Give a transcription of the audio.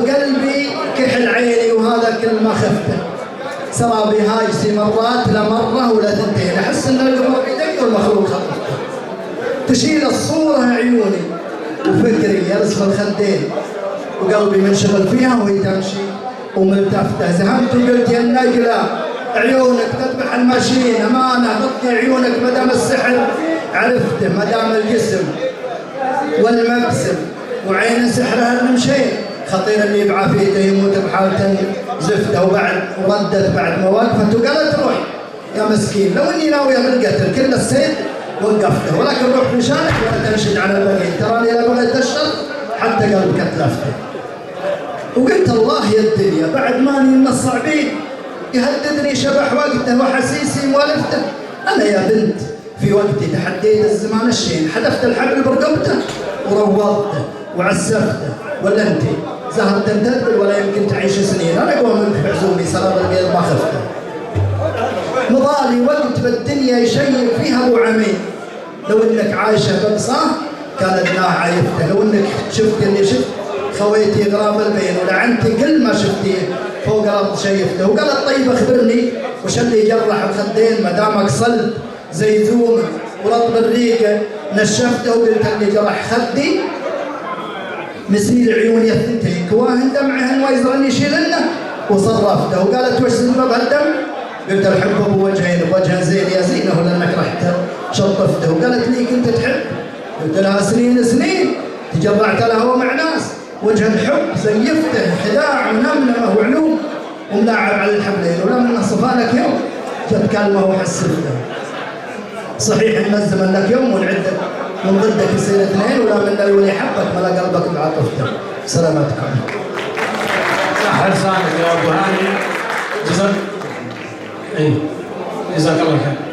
بقلبي كحل عيني وهذا كل ما خفته. سرى بهاجتي مرات لا مرة ولا ثنتين، أحس إن القمر بيدق والمخلوق خطفته. تشيل الصورة عيوني وفكري يرسم الخدين، وقلبي منشغل فيها وهي تمشي وملتفته. زهمت وقلت يا النجلة عيونك تذبح الماشين، أمانة غطي عيونك مدام السحر عرفته، مدام الجسم والمبسم وعين سحرها المشين. خطير اللي بعافيته يموت بحالة زفته. وبعد وردت بعد ما وقفت وقالت روح يا مسكين، لو اني ناويه بالقتل كل السيد وقفته، ولكن روح في شانك ولا تنشد على البقيه، تراني لا بغيت الشر حتى قلبك اتلفته. وقلت الله يا الدنيا بعد ماني من الصعبين يهددني شبح وقته وحسيسي مولفته. انا يا بنت في وقتي تحديت الزمان الشين، حذفت الحبل برقبته وروضته وعسفته. ولا انت زهرة تدبل ولا يمكن تعيش سنين، انا اقوى منك بعزومي سراب القيد ما خفته. مضالي وقت بالدنيا يشيب فيها ابو عمين، لو انك عايشه بقصاه كانت ناعه عيفته. لو انك شفت اللي شفت خويتي غراب البين، ولعنتي كل ما شفتيه فوق الارض شيفته. وقالت طيب اخبرني وش اللي جرح الخدين، ما دامك صلب زي زوم ورطب الريقه نشفته. وقلت اللي جرح خدي مسيل عيوني الثنتين، كواهن دمعهن ويزرني يشيلنه وصرفته. وقالت وش سبب هالدم؟ قلت الحب ابو وجهين، بوجه زين يا زينه ولانك رحت شطفته. وقالت لي كنت تحب؟ قلت لها سنين سنين تجرعت لها ومع ناس، وجه الحب زيفته خداع ونمنمه وعلوم وملاعب على الحبلين. ولا من صفانك يوم جت كلمه وحسفته. صحيح ان الزمن لك يوم ونعدك من ضدك يصير اثنين، ولا من الولي حبك ملا قلبك بعاطفته. سلامتكم. صح لسانك يا ابو هاني. جزاك الله خير.